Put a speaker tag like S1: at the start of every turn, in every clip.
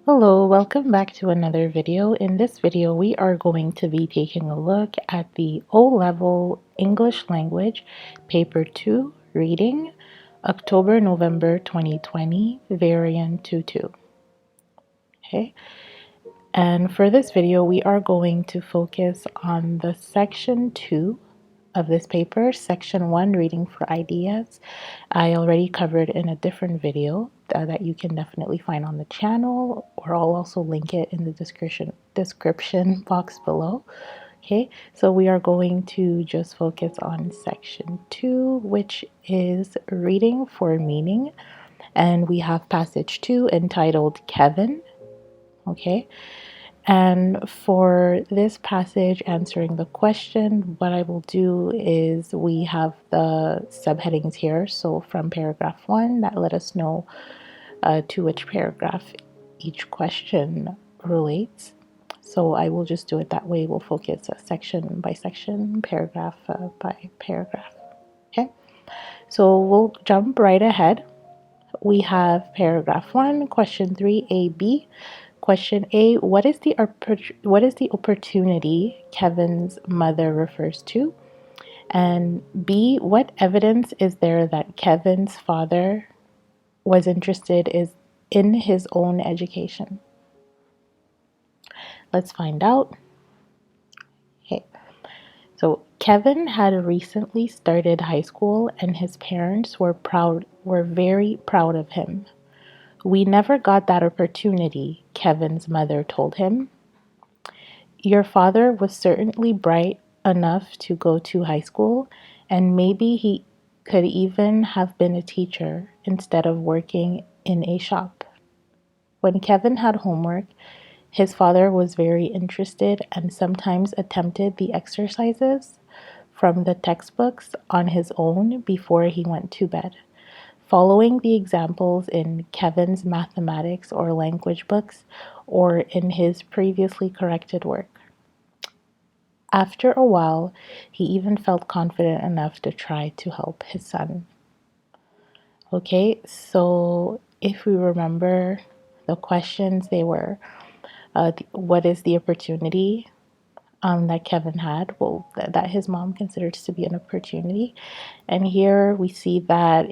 S1: Hello, welcome back to another video. In this video, we are going to be taking a look at the O-Level English Language Paper 2 Reading, October-November 2020, Variant 2-2. Okay, and for this video, we are going to focus on the Section 2 of this paper, Section 1, Reading for Ideas. I already covered in a different video that you can definitely find on the channel, or I'll also link it in the description box below. Okay, so we are going to just focus on Section 2, which is Reading for Meaning, and we have Passage 2 entitled Kevin. Okay, and for this passage answering the question, what I will do is we have the subheadings here. So from paragraph 1, that let us know to which paragraph each question relates. So I will just do it that way. We'll focus section by section, paragraph by paragraph. Okay, so we'll jump right ahead. We have paragraph 1, question 3AB. Question A, what is the opportunity Kevin's mother refers to? And B, what evidence is there that Kevin's father was interested in his own education? Let's find out. Okay. So Kevin had recently started high school and his parents were very proud of him. We never got that opportunity, Kevin's mother told him. Your father was certainly bright enough to go to high school, and maybe he could even have been a teacher instead of working in a shop. When Kevin had homework, his father was very interested and sometimes attempted the exercises from the textbooks on his own before he went to bed, following the examples in Kevin's mathematics or language books or in his previously corrected work. After a while, he even felt confident enough to try to help his son. Okay, so if we remember the questions, they were what is the opportunity that Kevin had? Well, that his mom considers to be an opportunity. And here we see that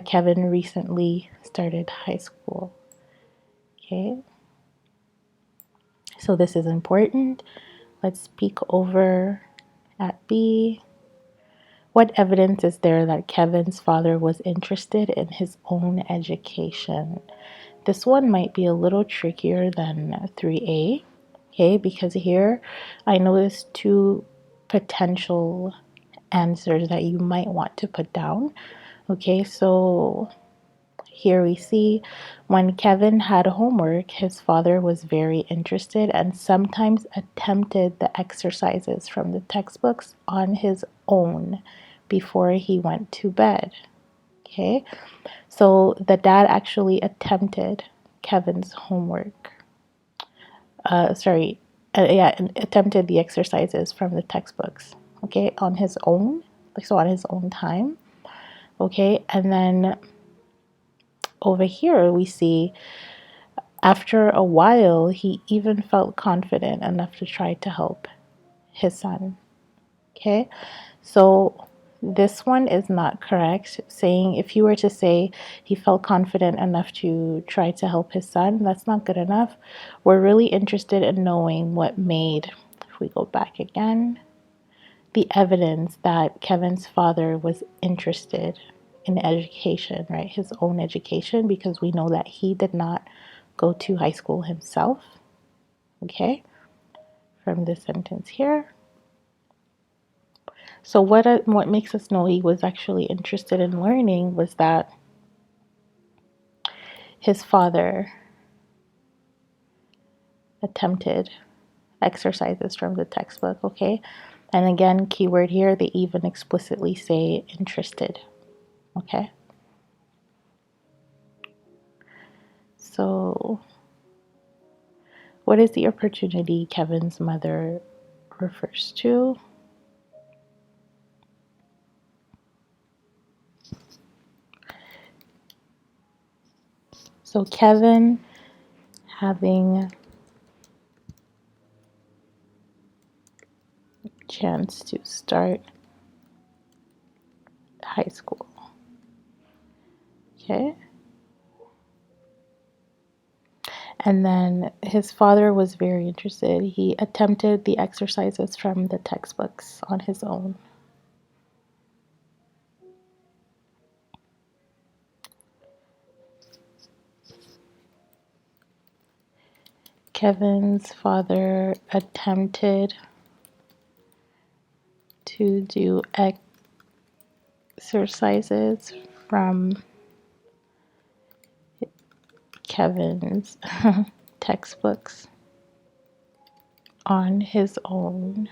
S1: Kevin recently started high school. Okay, so this is important. Let's peek over at B. What evidence is there that Kevin's father was interested in his own education? This one might be a little trickier than 3A, okay, because here I noticed two potential answers that you might want to put down. Okay, so here we see when Kevin had homework, his father was very interested and sometimes attempted the exercises from the textbooks on his own before he went to bed. Okay, so the dad actually attempted Kevin's homework. Attempted the exercises from the textbooks. Okay, on his own, so on his own time. Okay, and then over here we see after a while he even felt confident enough to try to help his son. Okay, so this one is not correct. Saying if you were to say he felt confident enough to try to help his son, that's not good enough. We're really interested in knowing what made, if we go back again, the evidence that Kevin's father was interested in education, right? His own education, because we know that he did not go to high school himself. Okay, from this sentence here. So what makes us know he was actually interested in learning was that his father attempted exercises from the textbook, okay? And again, keyword here, they even explicitly say interested, okay? So what is the opportunity Kevin's mother refers to? So Kevin having chance to start high school. Okay. And then his father was very interested. He attempted the exercises from the textbooks on his own. Kevin's father attempted to do exercises from Kevin's textbooks on his own.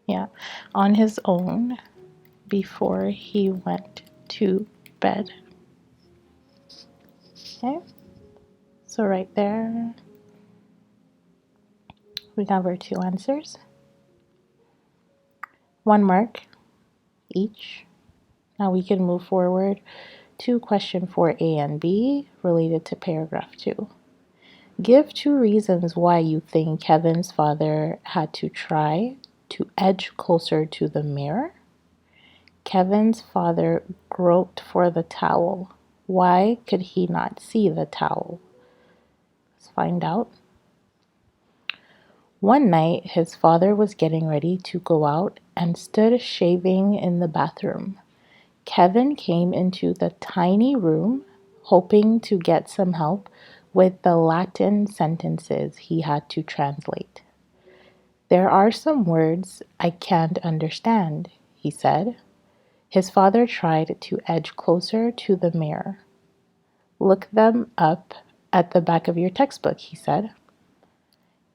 S1: Yeah, on his own before he went to bed. Okay, so right there we have our two answers. 1 mark each. Now we can move forward to question 4A and B related to paragraph 2. Give 2 reasons why you think Kevin's father had to try to edge closer to the mirror. Kevin's father groped for the towel. Why could he not see the towel? Let's find out. One night, his father was getting ready to go out and stood shaving in the bathroom. Kevin came into the tiny room, hoping to get some help with the Latin sentences he had to translate. There are some words I can't understand, he said. His father tried to edge closer to the mirror. Look them up at the back of your textbook, he said.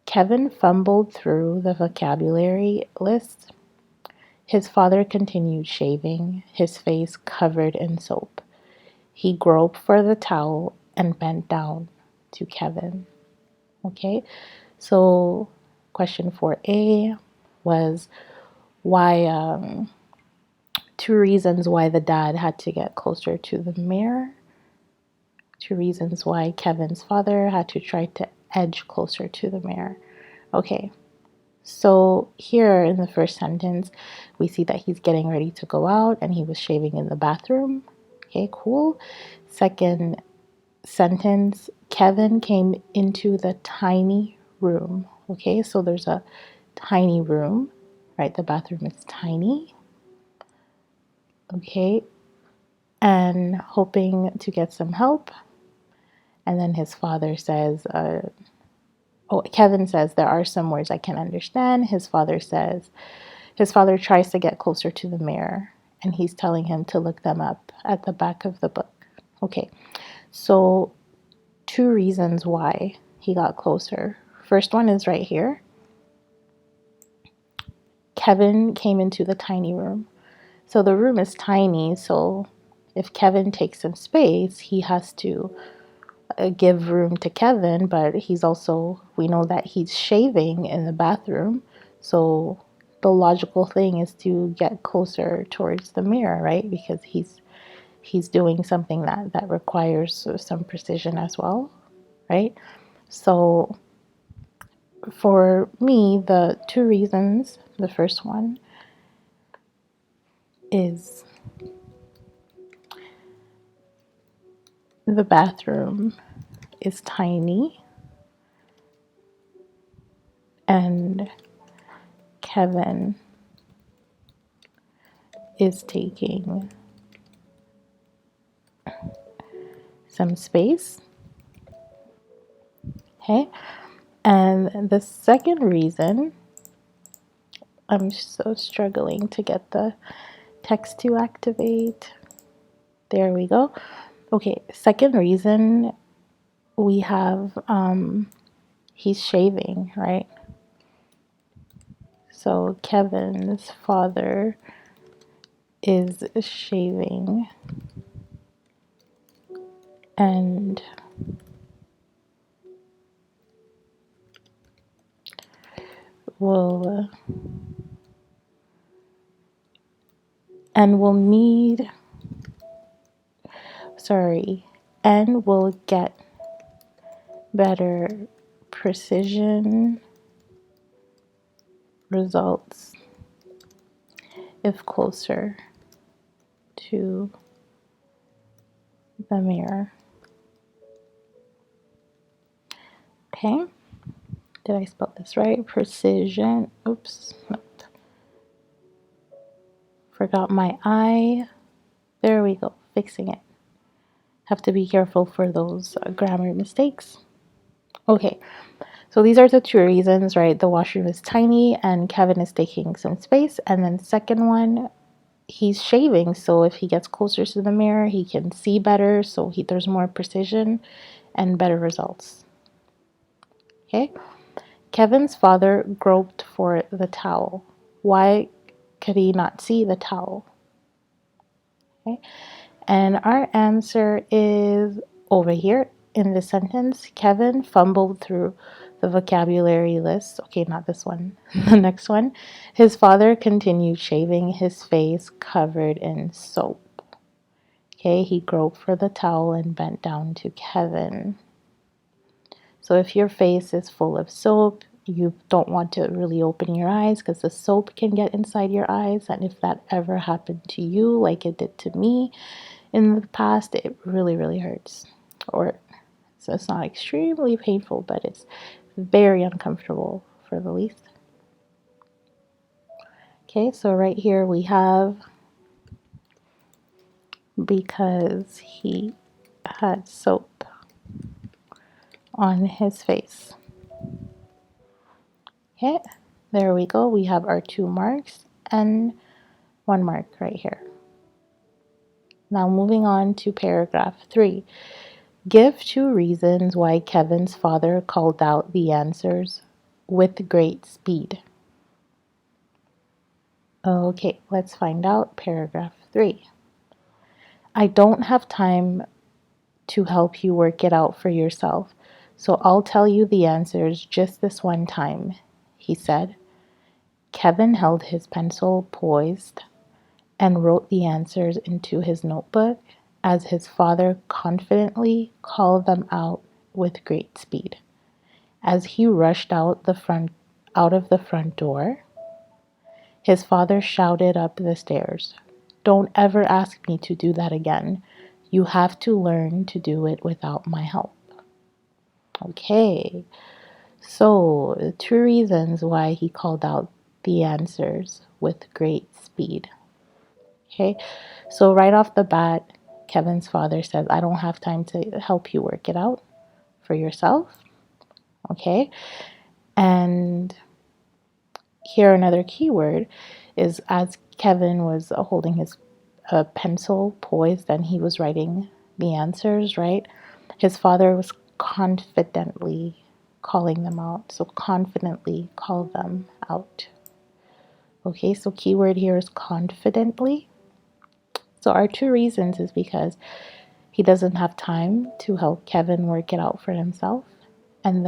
S1: Kevin fumbled through the vocabulary list. His father continued shaving, his face covered in soap. He groped for the towel and bent down to Kevin. Okay, so question 4A was why 2 reasons why the dad had to get closer to the mirror. 2 reasons why Kevin's father had to try to edge closer to the mirror. Okay, so here in the first sentence, we see that he's getting ready to go out and he was shaving in the bathroom. Okay, cool. Second sentence, Kevin came into the tiny room. Okay, so there's a tiny room, right? The bathroom is tiny. Okay, and hoping to get some help. And then his father says, Kevin says, there are some words I can't understand. His father tries to get closer to the mirror and he's telling him to look them up at the back of the book. Okay, so 2 reasons why he got closer. First one is right here. Kevin came into the tiny room. So the room is tiny, so if Kevin takes some space, he has to give room to Kevin, but we know that he's shaving in the bathroom, so the logical thing is to get closer towards the mirror, right? Because he's doing something that requires some precision as well, right? So for me, the 2 reasons, the first one is the bathroom is tiny and Kevin is taking some space. Okay, and the second reason, I'm so struggling to get the text to activate. There we go. Okay, second reason, we have he's shaving, right? So Kevin's father is shaving and will need and will get better precision results if closer to the mirror. Okay, did I spell this right? Precision, oops, nope. Forgot my I. There we go, fixing it. Have to be careful for those grammar mistakes. Okay, so these are the two reasons, right? The washroom is tiny and Kevin is taking some space. And then the second one, he's shaving, so if he gets closer to the mirror, he can see better, so there's more precision and better results. Okay? Kevin's father groped for the towel. Why could he not see the towel? Okay? And our answer is over here in the sentence. Kevin fumbled through the vocabulary list. Okay, not this one. The next one. His father continued shaving, his face covered in soap. Okay, he groped for the towel and bent down to Kevin. So if your face is full of soap, you don't want to really open your eyes because the soap can get inside your eyes. And if that ever happened to you, like it did to me in the past, it really, really hurts. Or so it's not extremely painful, but it's very uncomfortable for the least. Okay, so right here we have because he had soap on his face. Okay, there we go. We have our 2 marks and 1 mark right here. Now moving on to paragraph 3. Give 2 reasons why Kevin's father called out the answers with great speed. Okay, let's find out paragraph 3. I don't have time to help you work it out for yourself, so I'll tell you the answers just this one time, he said. Kevin held his pencil poised and wrote the answers into his notebook as his father confidently called them out with great speed. As he rushed out of the front door, his father shouted up the stairs, "Don't ever ask me to do that again. You have to learn to do it without my help." Okay, so the 2 reasons why he called out the answers with great speed. Okay, so right off the bat, Kevin's father says, I don't have time to help you work it out for yourself. Okay, and here another keyword is as Kevin was holding his pencil poised and he was writing the answers, right? His father was confidently calling them out. So confidently call them out. Okay, so keyword here is confidently. So our 2 reasons is because he doesn't have time to help Kevin work it out for himself. And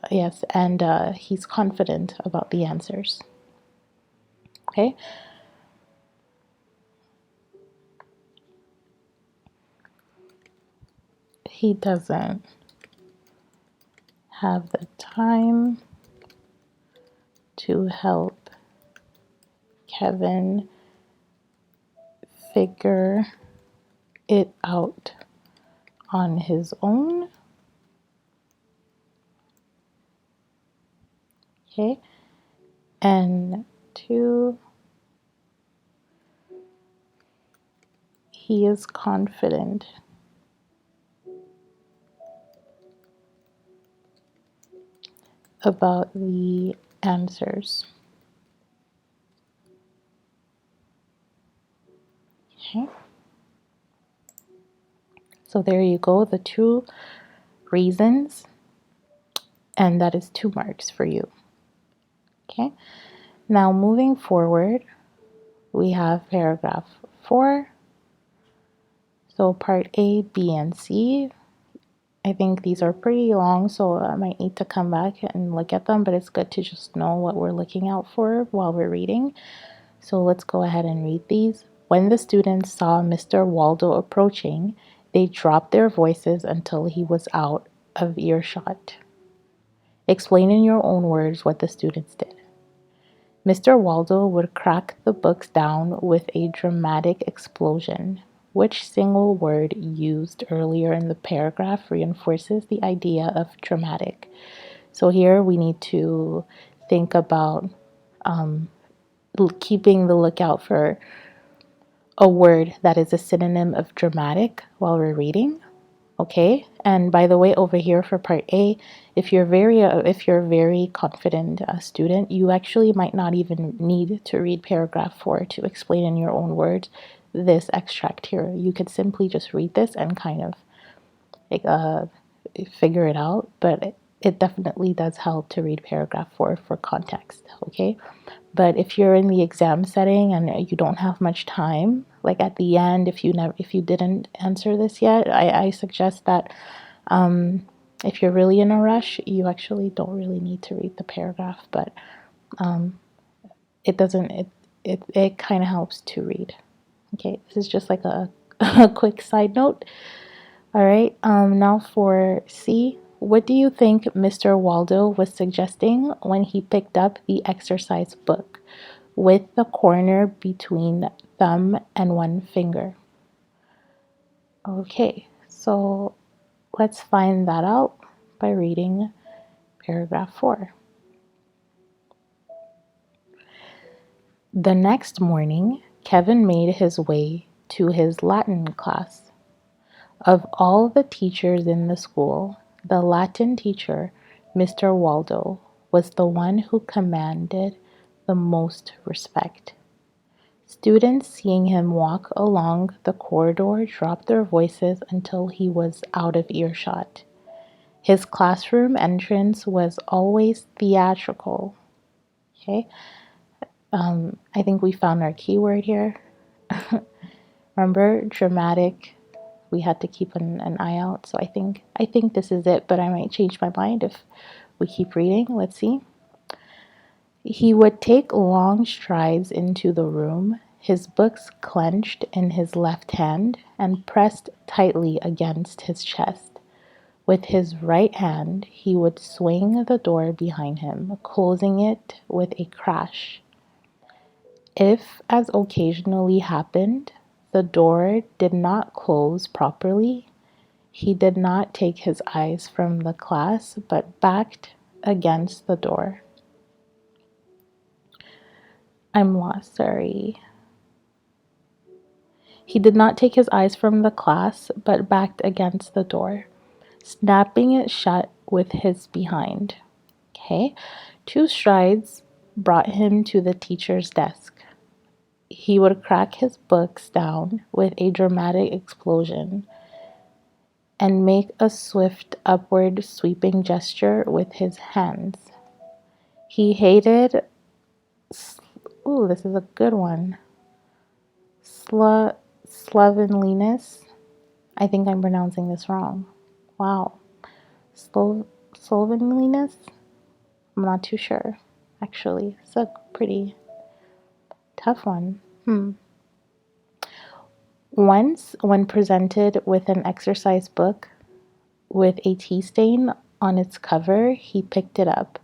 S1: he's confident about the answers. Okay. He doesn't have the time to help Kevin figure it out on his own. Okay. And 2, he is confident about the answers. Okay. So there you go, the 2 reasons, and that is 2 marks for you. Okay. Now moving forward, we have paragraph 4. So part A, B, and C. I think these are pretty long, so I might need to come back and look at them, but it's good to just know what we're looking out for while we're reading. So let's go ahead and read these. When the students saw Mr. Waldo approaching, they dropped their voices until he was out of earshot. Explain in your own words what the students did. Mr. Waldo would crack the books down with a dramatic explosion. Which single word used earlier in the paragraph reinforces the idea of dramatic? So here we need to think about keeping the lookout for a word that is a synonym of dramatic while we're reading. Okay, and by the way, over here for part A, if you're very confident student, you actually might not even need to read paragraph 4 to explain in your own words this extract here. You could simply just read this and kind of like, figure it out, but it definitely does help to read paragraph 4 for context. Okay, but if you're in the exam setting and you don't have much time, like at the end, if you didn't answer this yet, I suggest that if you're really in a rush, you actually don't really need to read the paragraph, but it kind of helps to read. Okay, this is just like a quick side note. All right, now for C. What do you think Mr. Waldo was suggesting when he picked up the exercise book with the corner between thumb and one finger? Okay, so let's find that out by reading paragraph 4. The next morning, Kevin made his way to his Latin class. Of all the teachers in the school, the Latin teacher, Mr. Waldo, was the one who commanded the most respect. Students seeing him walk along the corridor dropped their voices until he was out of earshot. His classroom entrance was always theatrical. Okay, I think we found our keyword here. Remember, dramatic. We had to keep an eye out. So I think this is it, but I might change my mind if we keep reading. Let's see. He would take long strides into the room, his books clenched in his left hand and pressed tightly against his chest. With his right hand, he would swing the door behind him, closing it with a crash. If, as occasionally happened, the door did not close properly, he did not take his eyes from the class, but backed against the door. I'm lost, sorry. He did not take his eyes from the class, but backed against the door, snapping it shut with his behind. Okay, 2 strides brought him to the teacher's desk. He would crack his books down with a dramatic explosion and make a swift upward sweeping gesture with his hands. He hated, this is a good one, slovenliness. I think I'm pronouncing this wrong. Wow. Slovenliness? I'm not too sure, actually. It's a pretty tough one. Once, when presented with an exercise book with a tea stain on its cover, he picked it up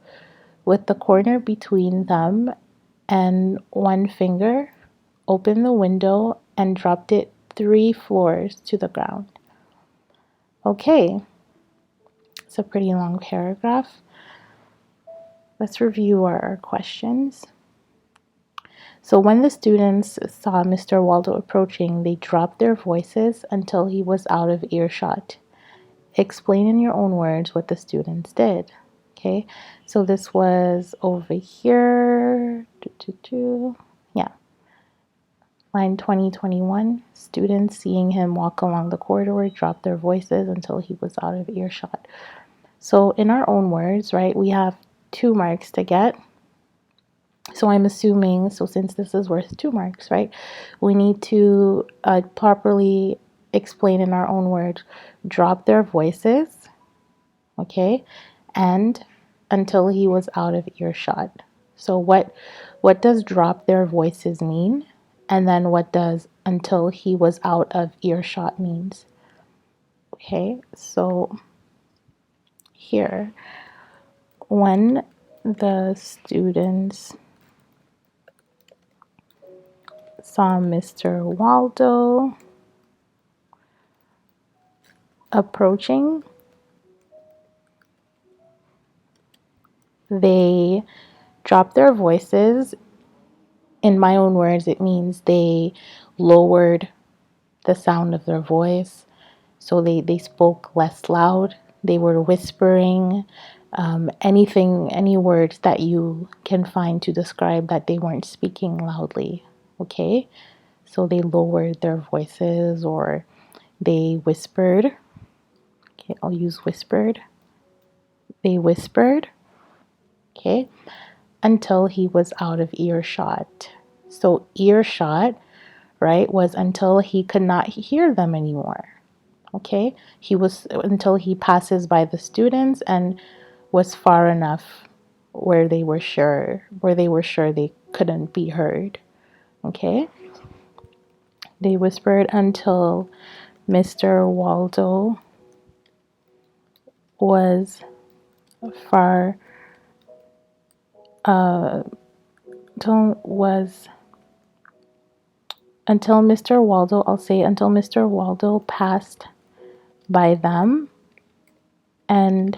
S1: with the corner between thumb and one finger, opened the window, and dropped it 3 floors to the ground. Okay, it's a pretty long paragraph. Let's review our questions. So when the students saw Mr. Waldo approaching, they dropped their voices until he was out of earshot. Explain in your own words what the students did. Okay, so this was over here. Yeah. Line 2021. Students seeing him walk along the corridor dropped their voices until he was out of earshot. So in our own words, right, we have 2 marks to get. So I'm assuming, so since this is worth 2 marks, right, we need to properly explain in our own words, drop their voices, okay, and until he was out of earshot. So what does drop their voices mean? And then what does until he was out of earshot means? Okay, so here, when the students saw Mr. Waldo approaching, they dropped their voices. In my own words, it means they lowered the sound of their voice. So they spoke less loud. They were whispering. Any words that you can find to describe that they weren't speaking loudly. Okay? So they lowered their voices or they whispered. Okay, I'll use whispered. They whispered. Okay? Until he was out of earshot. So earshot, right, was until he could not hear them anymore. Okay? He was until he passes by the students and was far enough where they were sure they couldn't be heard. Okay? They whispered until Mr. Waldo was far until Mr. Waldo, I'll say until Mr. Waldo passed by them and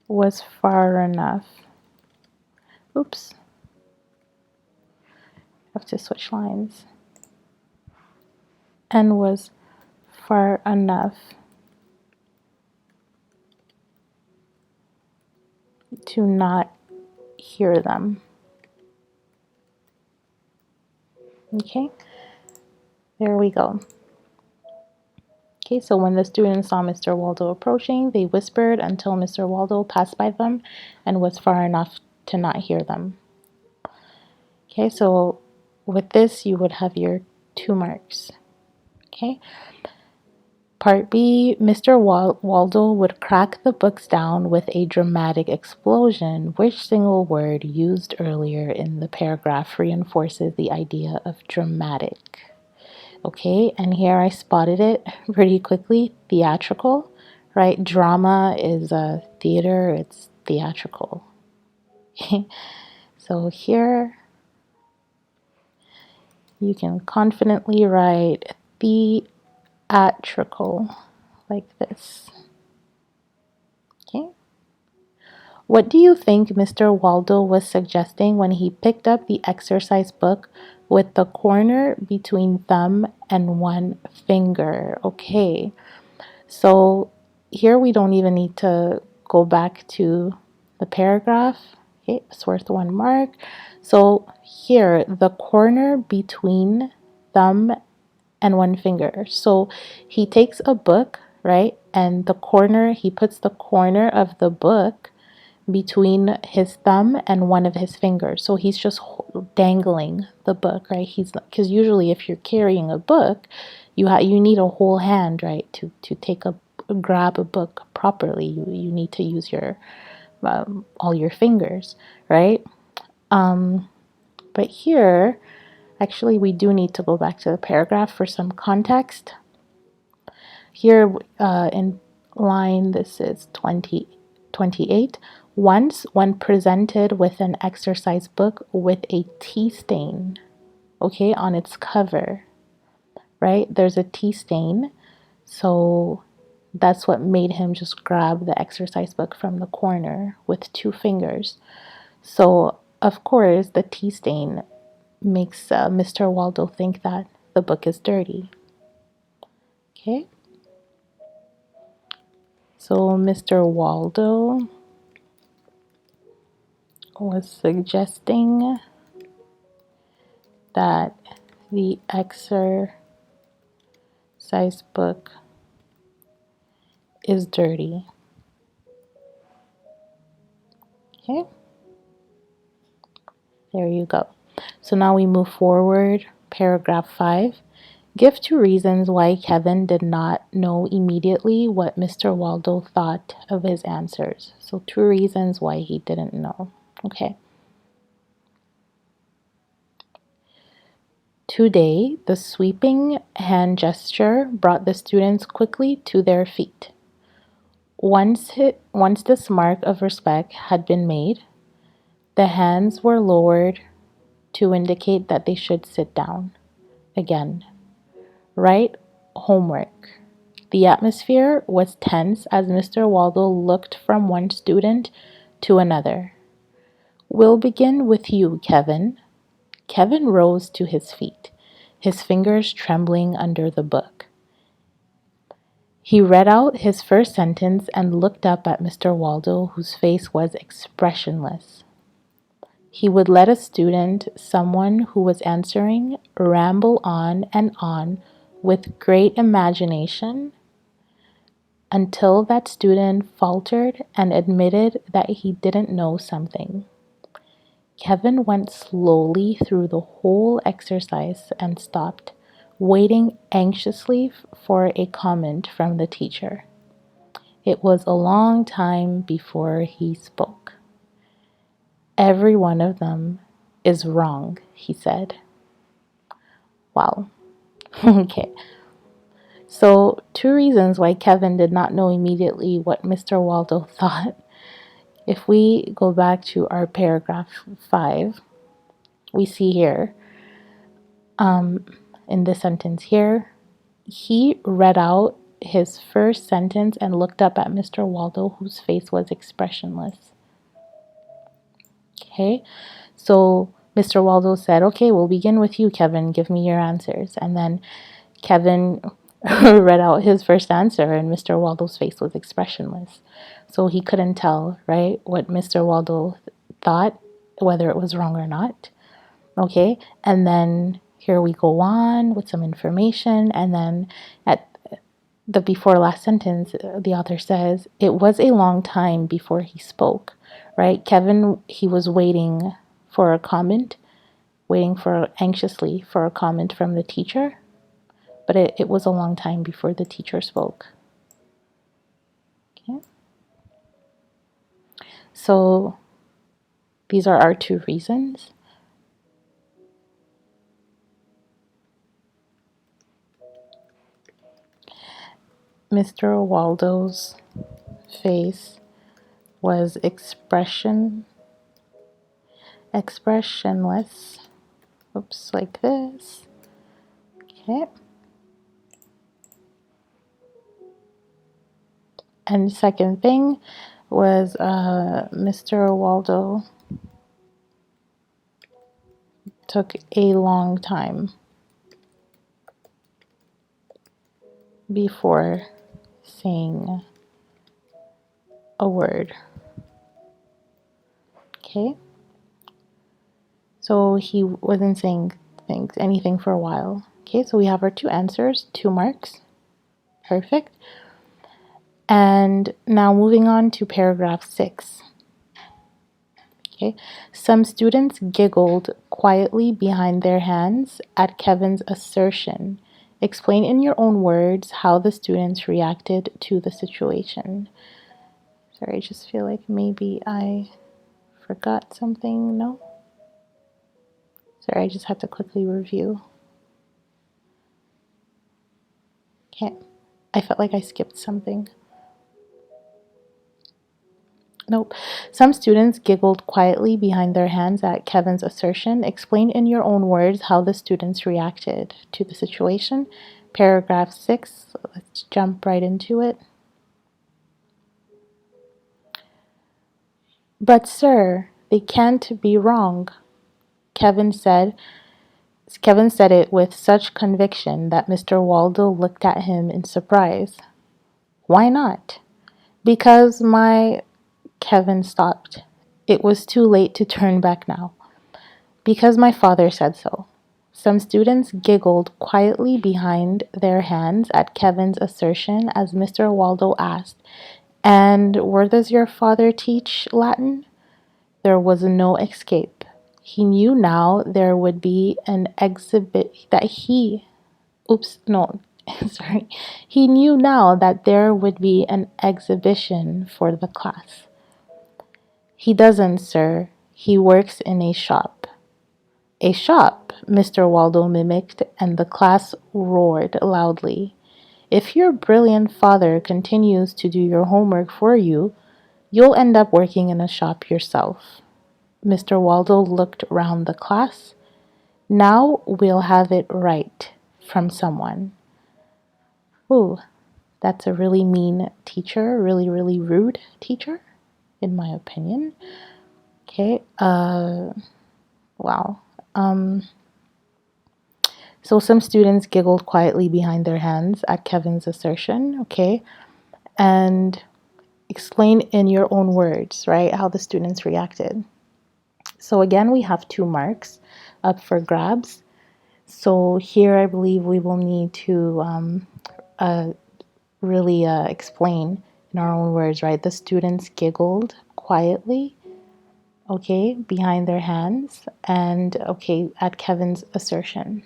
S1: was far enough. Oops. I have to switch lines. And was far enough to not hear them. Okay, there we go. Okay, so when the students saw Mr. Waldo approaching, they whispered until Mr. Waldo passed by them and was far enough to not hear them. Okay, so with this, you would have your 2 marks. Okay. Part B, Mr. Waldo would crack the books down with a dramatic explosion. Which single word used earlier in the paragraph reinforces the idea of dramatic? Okay, and here I spotted it pretty quickly. Theatrical, right? Drama is a theater, it's theatrical. So here you can confidently write theatrical like this. Okay. What do you think Mr. Waldo was suggesting when he picked up the exercise book with the corner between thumb and 1 finger? Okay, so here we don't even need to go back to the paragraph. Okay, it's worth 1 mark. So here, the corner between thumb and 1 finger. So he takes a book, right? And he puts the corner of the book between his thumb and 1 of his fingers. So he's just dangling the book, right? Because usually if you're carrying a book, you need a whole hand, right, to grab a book properly. You need to use your all your fingers, right? But here, actually, we do need to go back to the paragraph for some context. Here in line, this is 28. Once, when presented with an exercise book with a tea stain, okay, on its cover, right? There's a tea stain. So that's what made him just grab the exercise book from the corner with 2 fingers. So, of course, the tea stain makes Mr. Waldo think that the book is dirty. Okay? So Mr. Waldo was suggesting that the exercise book is dirty. Okay? There you go. So now we move forward. Paragraph 5. Give 2 reasons why Kevin did not know immediately what Mr. Waldo thought of his answers. So 2 reasons why he didn't know. Okay. Today, the sweeping hand gesture brought the students quickly to their feet. Once this mark of respect had been made, the hands were lowered to indicate that they should sit down. Again, write homework. The atmosphere was tense as Mr. Waldo looked from one student to another. We'll begin with you, Kevin. Kevin rose to his feet, his fingers trembling under the book. He read out his first sentence and looked up at Mr. Waldo, whose face was expressionless. He would let a student, someone who was answering, ramble on and on with great imagination until that student faltered and admitted that he didn't know something. Kevin went slowly through the whole exercise and stopped, waiting anxiously for a comment from the teacher. It was a long time before he spoke. Every one of them is wrong, he said. Wow. Okay. So, two reasons why Kevin did not know immediately what Mr. Waldo thought. If we go back to our paragraph 5, we see here, in this sentence here, he read out his first sentence and looked up at Mr. Waldo, whose face was expressionless. Okay, so Mr. Waldo said, okay, we'll begin with you, Kevin. Give me your answers. And then Kevin read out his first answer, and Mr. Waldo's face was expressionless. So he couldn't tell, right, what Mr. Waldo thought, whether it was wrong or not. Okay, and then here we go on with some information, and then at the before last sentence, the author says, it was a long time before he spoke, right? Kevin, he was waiting for a comment, anxiously for a comment from the teacher, but it was a long time before the teacher spoke. Okay. So these are our two reasons. Mr. Waldo's face was expressionless. Oops, like this. Okay. And the second thing was Mr. Waldo took a long time before saying a word. Okay? So he wasn't saying anything for a while. Okay, so we have our two answers, 2 marks. Perfect. And now moving on to paragraph 6. Okay, some students giggled quietly behind their hands at Kevin's assertion. Explain in your own words how the students reacted to the situation. Sorry, I just feel like maybe I forgot something. No? Sorry, I just had to quickly review. Okay, I felt like I skipped something. Nope. Some students giggled quietly behind their hands at Kevin's assertion. Explain in your own words how the students reacted to the situation. Paragraph 6. Let's jump right into it. But sir, they can't be wrong, Kevin said. Kevin said it with such conviction that Mr. Waldo looked at him in surprise. Why not? Because Kevin stopped. It was too late to turn back now. Because my father said so. Some students giggled quietly behind their hands at Kevin's assertion as Mr. Waldo asked, and where does your father teach Latin? There was no escape. He knew now there would be an He knew now that there would be an exhibition for the class. He doesn't, sir. He works in a shop. A shop, Mr. Waldo mimicked, and the class roared loudly. If your brilliant father continues to do your homework for you, you'll end up working in a shop yourself. Mr. Waldo looked round the class. Now we'll have it right from someone. Ooh, that's a really mean teacher, really, really rude teacher, in my opinion. Okay, wow. So some students giggled quietly behind their hands at Kevin's assertion, okay? And explain in your own words, right, how the students reacted. So again, we have 2 marks up for grabs. So here I believe we will need to really explain in our own words, right? The students giggled quietly, okay, behind their hands, and okay, at Kevin's assertion.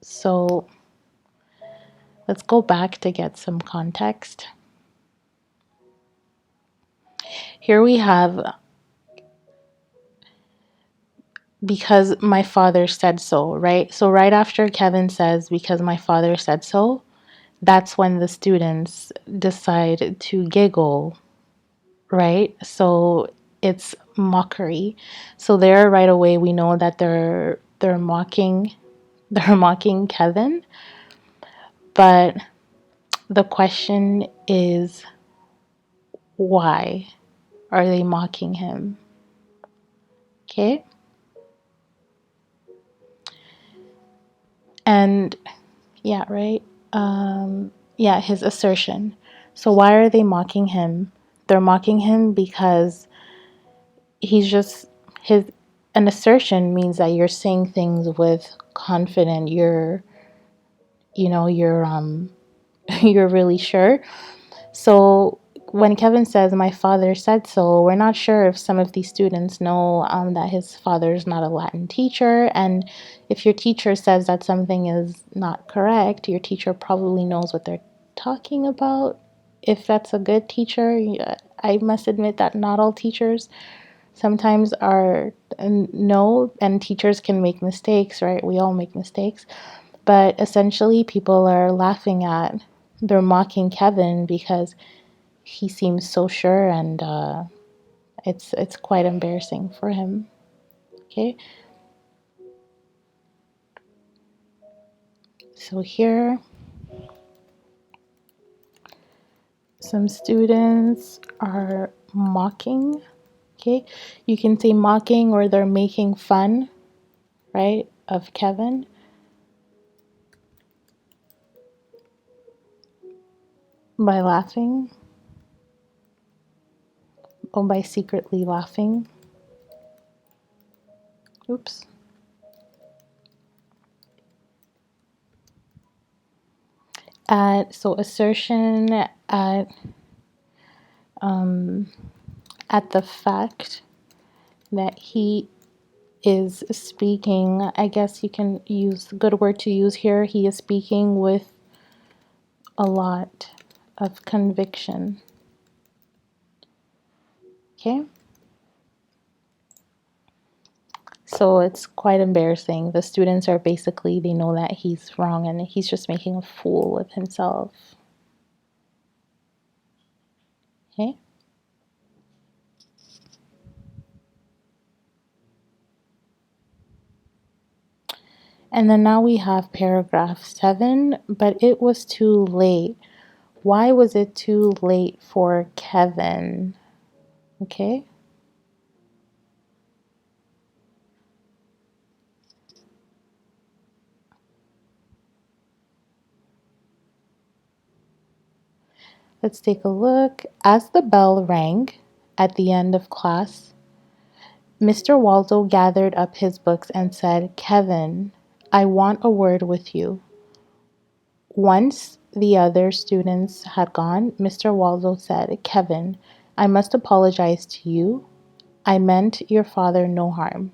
S1: So let's go back to get some context. Here we have, because my father said so, right? So right after Kevin says, because my father said so, that's when the students decide to giggle, right? So it's mockery. So there right away we know that they're mocking Kevin. But the question is, why are they mocking him? Okay? And yeah, right? Yeah, his assertion. So why are they mocking him? They're mocking him because he's just his an assertion means that you're saying things with confident, you're you're really sure. So when Kevin says my father said so, we're not sure if some of these students know that his father is not a Latin teacher. And if your teacher says that something is not correct, your teacher probably knows what they're talking about. If that's a good teacher, I must admit that not all teachers sometimes are no, and teachers can make mistakes, right? We all make mistakes. But essentially, people are laughing at, they're mocking Kevin because he seems so sure, and it's quite embarrassing for him. Okay, so here some students are mocking. Okay, you can say mocking or they're making fun, right, of Kevin. By laughing, or by secretly laughing. Oops. So assertion at the fact that he is speaking, I guess you can use a good word to use here. He is speaking with a lot of conviction. Okay? So it's quite embarrassing. The students are basically, they know that he's wrong and he's just making a fool of himself. Okay? And then now we have paragraph 7, but it was too late. Why was it too late for Kevin? Okay? Let's take a look. As the bell rang at the end of class, Mr. Waldo gathered up his books and said, Kevin, I want a word with you. Once the other students had gone, Mr. Waldo said, Kevin, I must apologize to you. I meant your father no harm.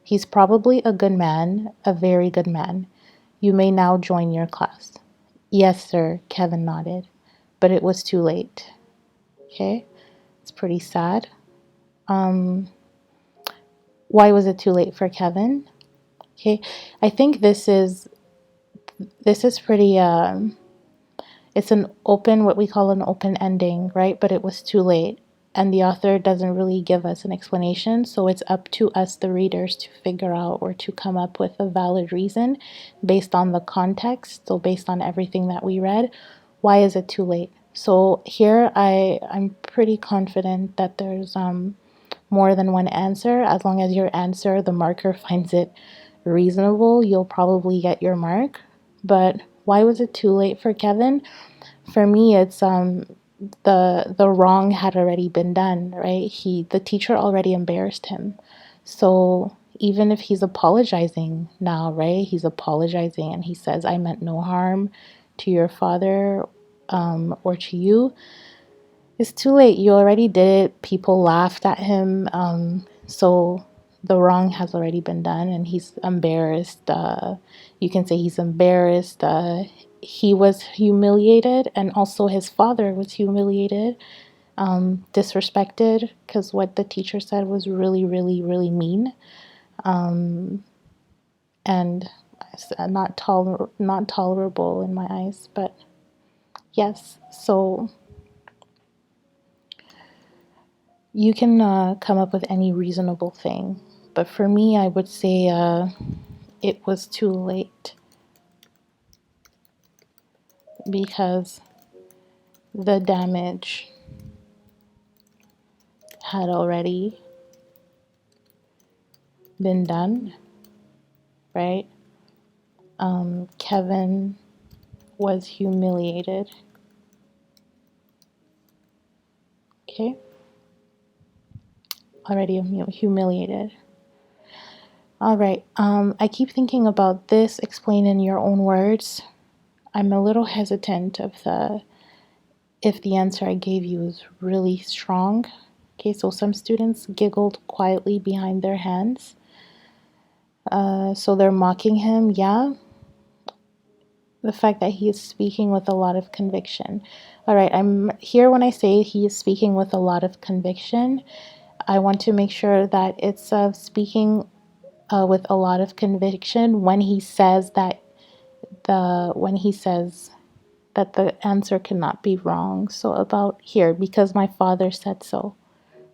S1: He's probably a good man, a very good man. You may now join your class. Yes, sir, Kevin nodded, but it was too late. Okay, it's pretty sad. Why was it too late for Kevin? Okay, I think this is This is pretty, it's an open, what we call an open ending, right? But it was too late. And the author doesn't really give us an explanation. So it's up to us, the readers, to figure out or to come up with a valid reason based on the context. So based on everything that we read, why is it too late? So here I'm pretty confident that there's more than one answer. As long as your answer, the marker finds it reasonable, you'll probably get your mark. But why was it too late for Kevin? For me, it's the wrong had already been done, right? The teacher already embarrassed him. So even if he's apologizing now, right? He's apologizing and he says, I meant no harm to your father or to you. It's too late. You already did it. People laughed at him. So the wrong has already been done and he's embarrassed. You can say he's embarrassed. He was humiliated, and also his father was humiliated, disrespected, because what the teacher said was really, really, really mean, and not tolerable in my eyes. But yes, so you can come up with any reasonable thing. But for me, I would say it was too late because the damage had already been done, right? Kevin was humiliated. Okay? Already humiliated. All right. I keep thinking about this. Explain in your own words. I'm a little hesitant if the answer I gave you is really strong. Okay, so some students giggled quietly behind their hands. So they're mocking him, yeah. The fact that he is speaking with a lot of conviction. All right, I'm here when I say he is speaking with a lot of conviction. I want to make sure that it's speaking with a lot of conviction when he says that the answer cannot be wrong. So about here, because my father said so,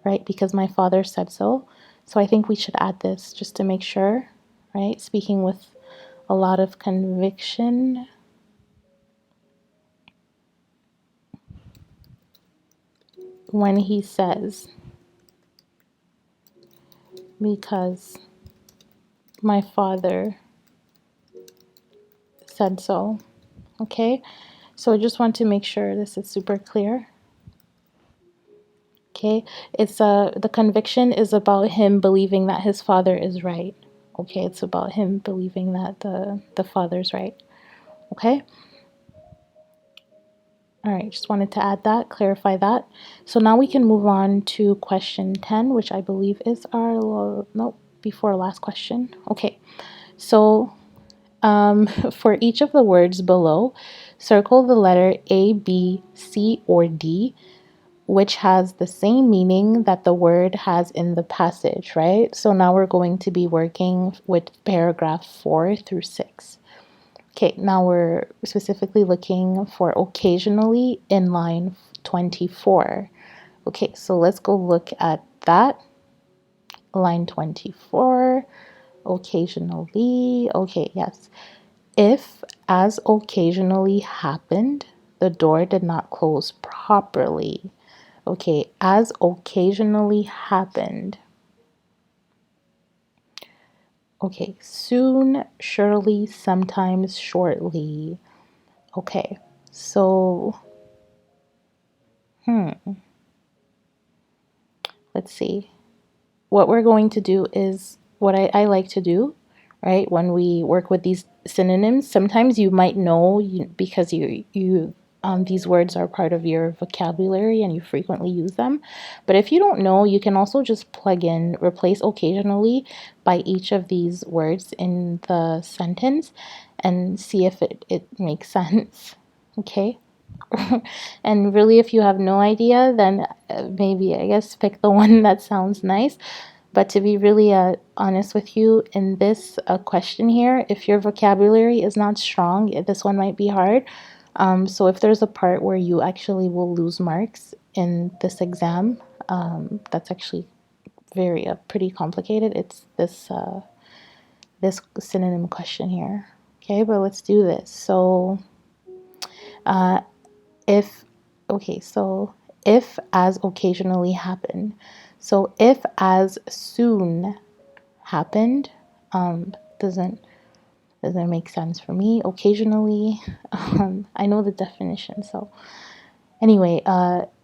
S1: right? Because my father said so. So I think we should add this just to make sure, right? Speaking with a lot of conviction. When he says, because my father said so. Okay, so I just want to make sure this is super clear. Okay, it's the conviction is about him believing that his father is right. Okay, it's about him believing that the father's right. Okay. All right, just wanted to add that, clarify that. So now we can move on to question 10, which I believe is our, no, before last question. Okay, so for each of the words below, circle the letter A, B, C, or D, which has the same meaning that the word has in the passage, right? So now we're going to be working with paragraph 4 through 6. Okay, now we're specifically looking for occasionally in line 24. Okay, so let's go look at that. Line 24, occasionally. Okay, yes. If, as occasionally happened, the door did not close properly. Okay, as occasionally happened. Okay, soon, surely, sometimes, shortly. Okay, so, let's see. What we're going to do is what I like to do, right? When we work with these synonyms, sometimes you might know because these words are part of your vocabulary and you frequently use them. But if you don't know, you can also just plug in, replace occasionally by each of these words in the sentence and see if it makes sense. Okay? And really, if you have no idea, then maybe I guess pick the one that sounds nice. But to be really honest with you, in this question here, if your vocabulary is not strong, this one might be hard. So if there's a part where you actually will lose marks in this exam, that's actually very pretty complicated. It's this synonym question here. Okay, but let's do this. So if okay, so if as occasionally happen. So if as soon happened, doesn't make sense for me. Occasionally, I know the definition. So anyway,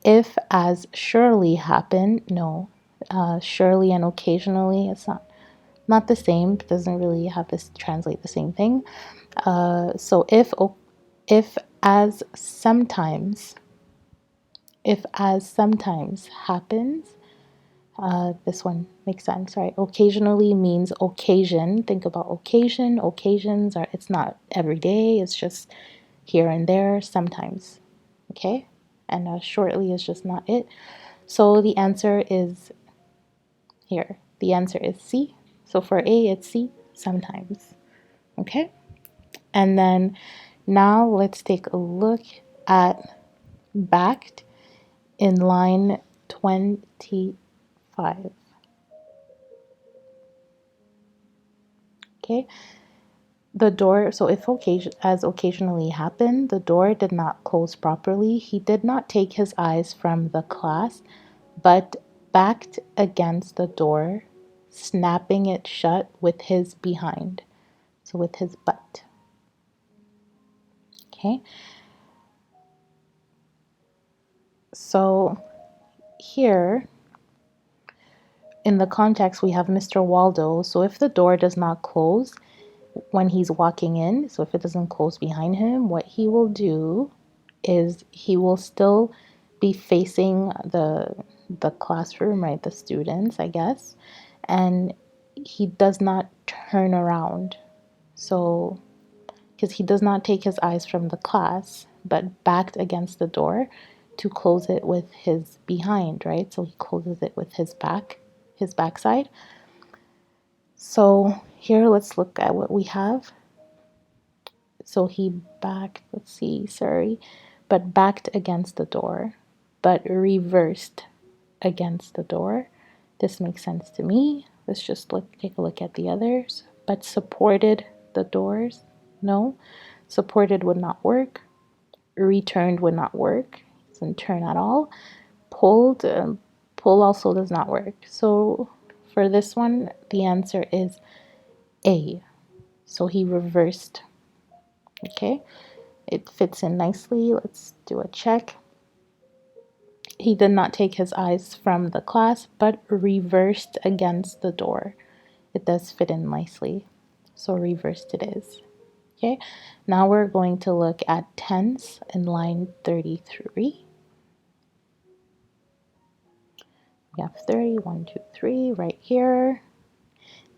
S1: if as surely happen, no. Surely and occasionally, it's not the same. It doesn't really have this translate the same thing. So if as sometimes happens, this one makes sense, right? Occasionally means occasion. Think about occasion. Occasions are, it's not every day. It's just here and there, sometimes. Okay? And shortly is just not it. So the answer is here. The answer is C. So for A, it's C, sometimes. Okay? And then now let's take a look at backed in line 25. Okay? The door, so if as occasionally happened, the door did not close properly. He did not take his eyes from the class, but backed against the door, snapping it shut with his behind. So with his butt. Okay? So here, in the context, we have Mr. Waldo. So if the door does not close when he's walking in, so if it doesn't close behind him, what he will do is he will still be facing the classroom, right? The students, I guess. And he does not turn around. So, because he does not take his eyes from the class, but backed against the door to close it with his behind, right? So he closes it with his backside. So here, let's look at what we have. So he backed, let's see, sorry, but backed against the door, but reversed against the door. This makes sense to me. Let's just take a look at the others. But supported the doors, no. Supported would not work. Returned would not work. Doesn't turn at all. Pulled, pull also does not work. So for this one, the answer is A. So he reversed. Okay, it fits in nicely. Let's do a check. He did not take his eyes from the class, but reversed against the door. It does fit in nicely. So reversed it is. Okay, now we're going to look at tense in line 33. We have 30, 1, 2, 3 right here.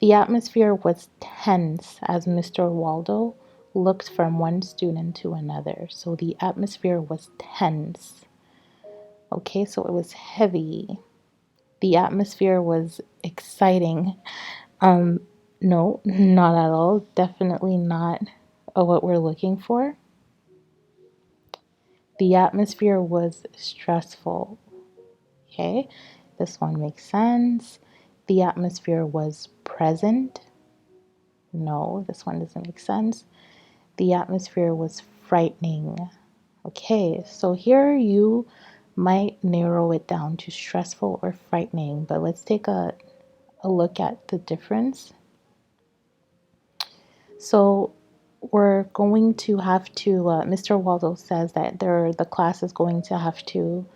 S1: The atmosphere was tense as Mr. Waldo looked from one student to another. So the atmosphere was tense. Okay, so it was heavy. The atmosphere was exciting. No, not at all. Definitely not what we're looking for. The atmosphere was stressful. Okay, this one makes sense. The atmosphere was present. No, this one doesn't make sense. The atmosphere was frightening. Okay, so here you might narrow it down to stressful or frightening, but let's take a look at the difference. So we're going to have to, Mr. Waldo says that the class is going to have to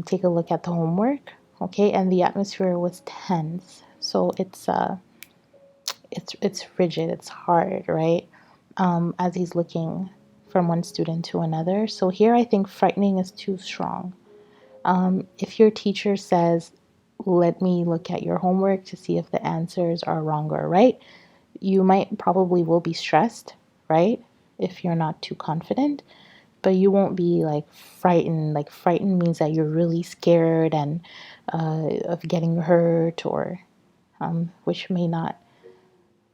S1: take a look at the homework, okay? And the atmosphere was tense, so it's rigid, it's hard, right? As he's looking from one student to another. So here I think frightening is too strong. If your teacher says, let me look at your homework to see if the answers are wrong or right, you might probably will be stressed, right? If you're not too confident. but you won't be like frightened. Like frightened means that you're really scared and of getting hurt, or which may not.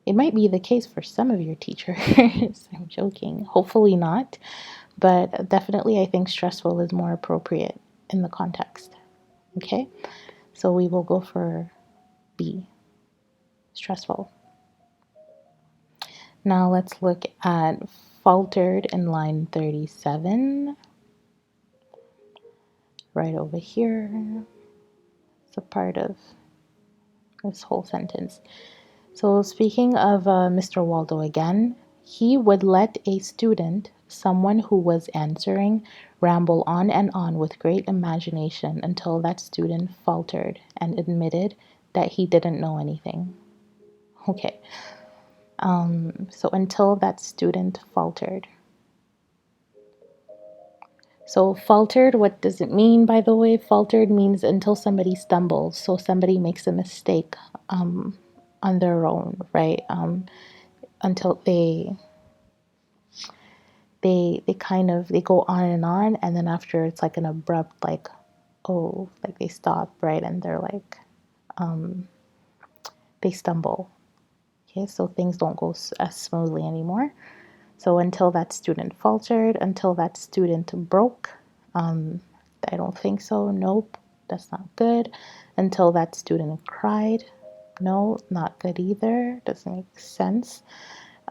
S1: It might be the case for some of your teachers. I'm joking. Hopefully not, but definitely I think stressful is more appropriate in the context. Okay, so we will go for B, stressful. Now let's look at faltered in line 37. Right over here. It's a part of this whole sentence. So speaking of Mr. Waldo again, he would let a student, someone who was answering, ramble on and on with great imagination until that student faltered and admitted that he didn't know anything. Okay. So until that student faltered. So faltered, what does it mean, by the way? Faltered means until somebody stumbles. So somebody makes a mistake on their own, right? Until they go on, and then after it's like an abrupt, like, oh, like they stop, right? And they're like, they stumble. Okay, so things don't go as smoothly anymore. So until that student faltered, until that student broke, I don't think so. Nope, that's not good. Until that student cried, no, not good either. Doesn't make sense.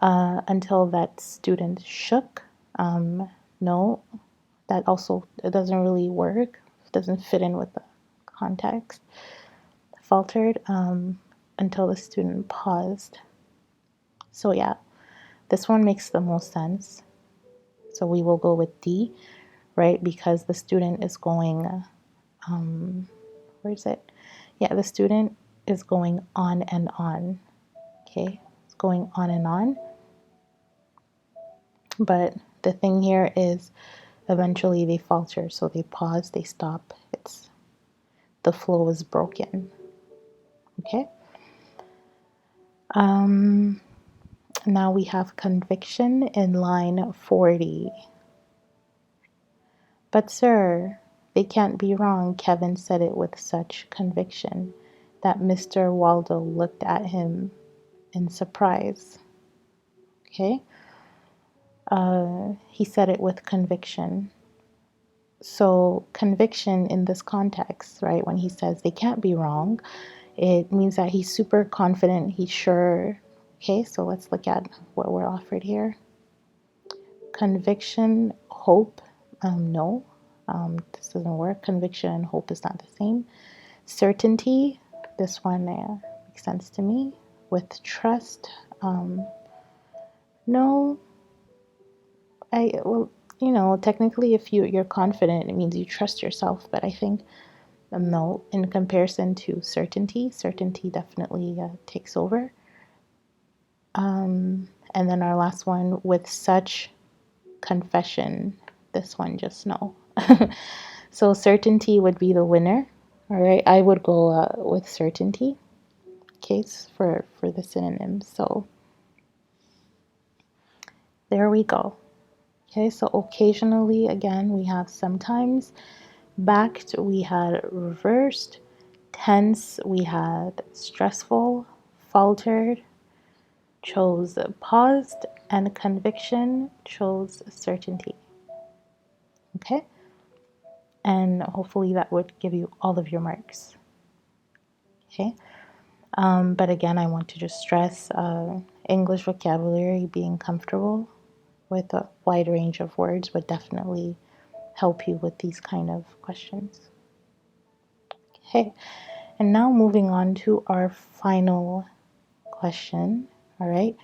S1: Until that student shook, no, that also, it doesn't really work. It doesn't fit in with the context. Faltered, until the student paused. So yeah, this one makes the most sense. So we will go with D, right? Because the student is going, where is it? Yeah, the student is going on and on. Okay, it's going on and on. But the thing here is eventually they falter. So they pause, they stop. The flow is broken. Okay. Now we have conviction in line 40. But sir, they can't be wrong. Kevin said it with such conviction that Mr. Waldo looked at him in surprise. Okay? He said it with conviction. So conviction in this context, right, when he says they can't be wrong, it means that he's super confident, he's sure. Okay, so let's look at what we're offered here. Conviction, hope, no, this doesn't work. Conviction and hope is not the same. Certainty, this one makes sense to me. With trust, no. Technically, if you're confident, it means you trust yourself. But I think no, in comparison to certainty definitely takes over. And then our last one, with such confession, this one just no. So certainty would be the winner. All right, I would go with certainty case for the synonyms. So there we go. Okay, so occasionally, again, we have sometimes. Backed, we had reversed. Tense, we had stressful. Faltered, chose paused. And conviction, chose certainty. Okay? And hopefully that would give you all of your marks. Okay? But again, I want to just stress English vocabulary, being comfortable with a wide range of words would definitely help you with these kind of questions. Okay, and now moving on to our final question. All right,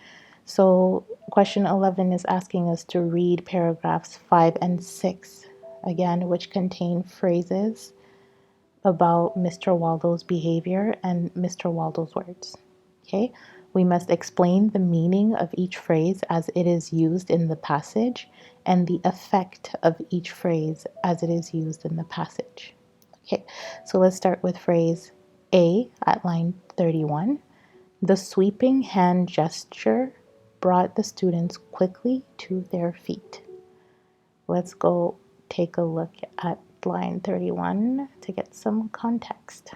S1: so question 11 is asking us to read paragraphs 5 and 6, again, which contain phrases about Mr. Waldo's behavior and Mr. Waldo's words. Okay, we must explain the meaning of each phrase as it is used in the passage and the effect of each phrase as it is used in the passage. Okay, so let's start with phrase A at line 31. The sweeping hand gesture brought the students quickly to their feet. Let's go take a look at line 31 to get some context.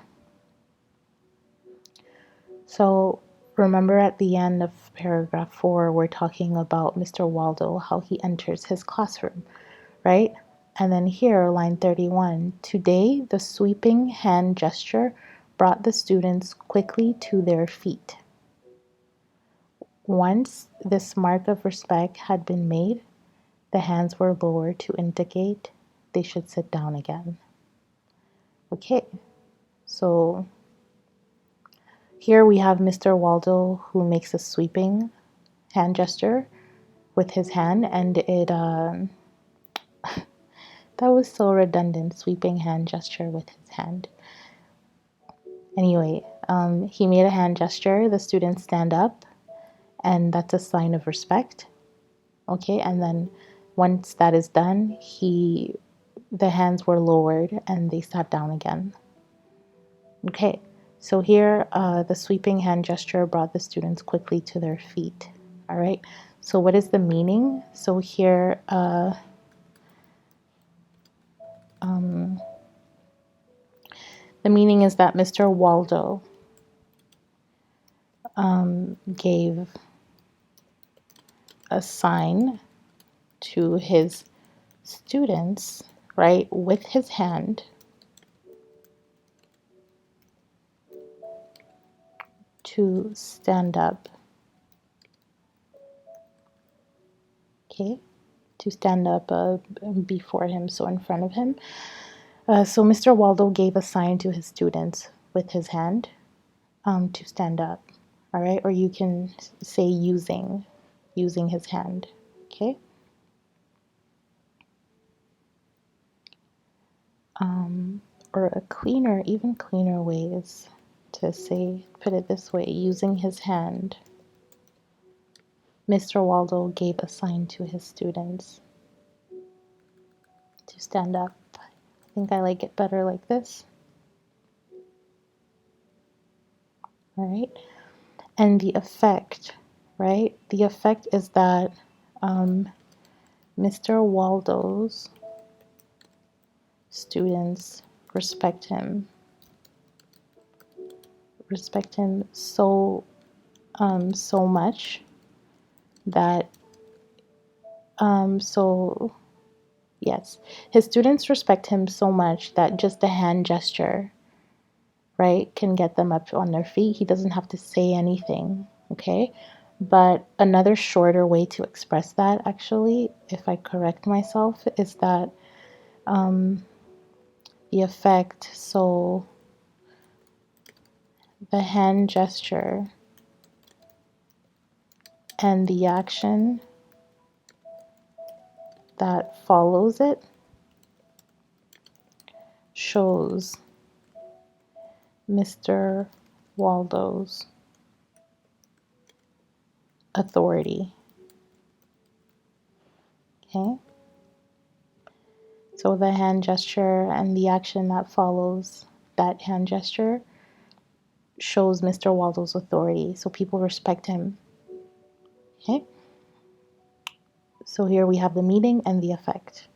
S1: So remember at the end of paragraph 4, we're talking about Mr. Waldo, how he enters his classroom, right? And then here, line 31, today the sweeping hand gesture brought the students quickly to their feet. Once this mark of respect had been made, the hands were lowered to indicate they should sit down again. Okay, so here we have Mr. Waldo who makes a sweeping hand gesture with his hand, and that was so redundant, sweeping hand gesture with his hand. Anyway, he made a hand gesture, the students stand up, and that's a sign of respect. Okay, and then once that is done, the hands were lowered and they sat down again. Okay, so here the sweeping hand gesture brought the students quickly to their feet. All right, so what is the meaning? So here the meaning is that Mr. Waldo gave a sign to his students, right, with his hand to stand up. Okay, to stand up before him, so in front of him. So Mr. Waldo gave a sign to his students with his hand to stand up. All right, or you can say using his hand. Okay. Or even cleaner way is to say, put it this way, using his hand. Mr. Waldo gave a sign to his students to stand up. I think I like it better like this. All right. And the effect, right? The effect is that Mr. Waldo's students respect him so much that yes, his students respect him so much that just a hand gesture, right, can get them up on their feet. He doesn't have to say anything. Okay, but another shorter way to express that, actually, if I correct myself, is that the effect, so the hand gesture and the action that follows it shows Mr. Waldo's authority. Okay? So the hand gesture and the action that follows that hand gesture shows Mr. Waldo's authority. So people respect him. Okay? So here we have the meaning and the effect.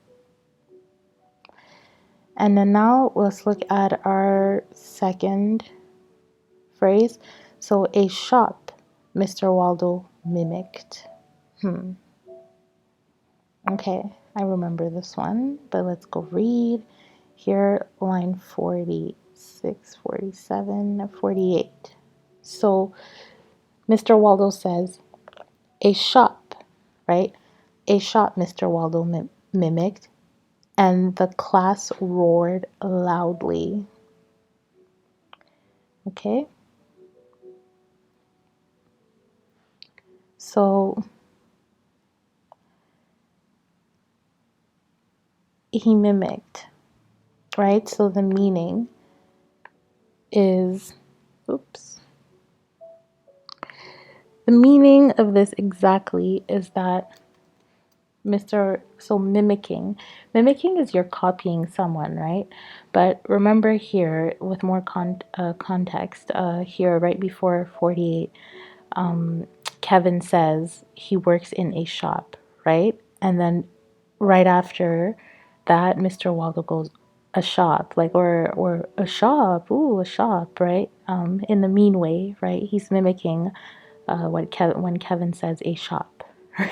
S1: And then now let's look at our second phrase. So a shop Mr. Waldo mimicked. Okay, I remember this one, but let's go read. Here, line 46, 47, 48. So Mr. Waldo says, a shop, right? A shop Mr. Waldo mimicked, and the class roared loudly. Okay? So he mimicked, right? So the meaning is, the meaning of this exactly is that mimicking is you're copying someone, right? But remember here, with more context, here right before 48, Kevin says he works in a shop, right? And then right after that, Mr. Waldo goes, a shop, like, or a shop, ooh, a shop, right? In the mean way, right? He's mimicking when Kevin says a shop,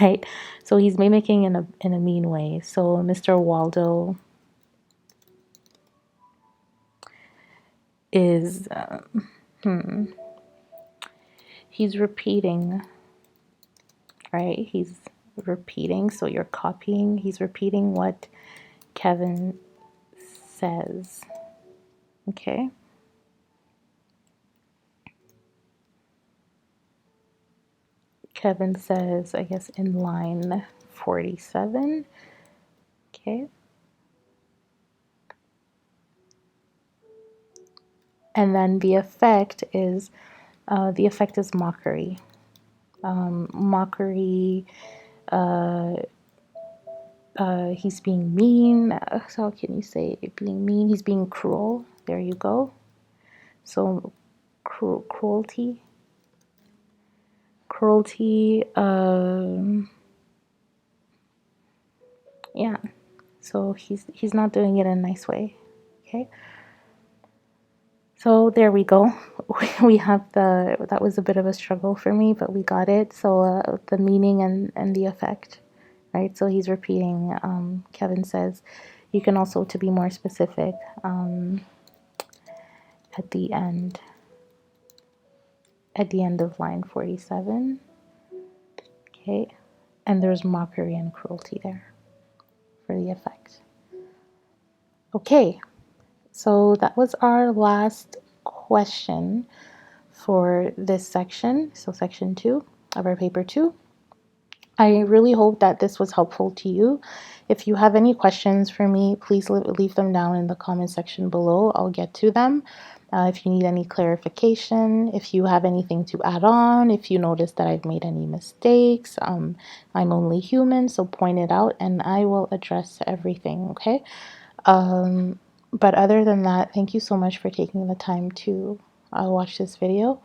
S1: right? So he's mimicking in a mean way. So Mr. Waldo is he's repeating, right? He's repeating. So you're copying. He's repeating what Kevin says. Okay. Kevin says, I guess, in line 47. Okay. And then the effect is mockery. Mockery. He's being mean. How can you say it? Being mean? He's being cruel. There you go. So cruelty. Cruelty. Yeah. So he's not doing it in a nice way. Okay. So there we go. We have that was a bit of a struggle for me, but we got it. So the meaning and the effect, right? So he's repeating. Kevin says, you can also, to be more specific, at the end of line 47. Okay, and there's mockery and cruelty there for the effect. Okay, so that was our last question for this section, so section 2 of our paper 2. I really hope that this was helpful to you. If you have any questions for me, please leave them down in the comment section below. I'll get to them. If you need any clarification, if you have anything to add on, if you notice that I've made any mistakes, I'm only human, so point it out and I will address everything, okay? But other than that, thank you so much for taking the time to watch this video.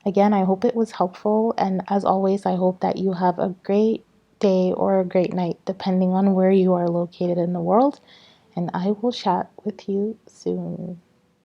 S1: Again, I hope it was helpful, and as always, I hope that you have a great day or a great night, depending on where you are located in the world, and I will chat with you soon.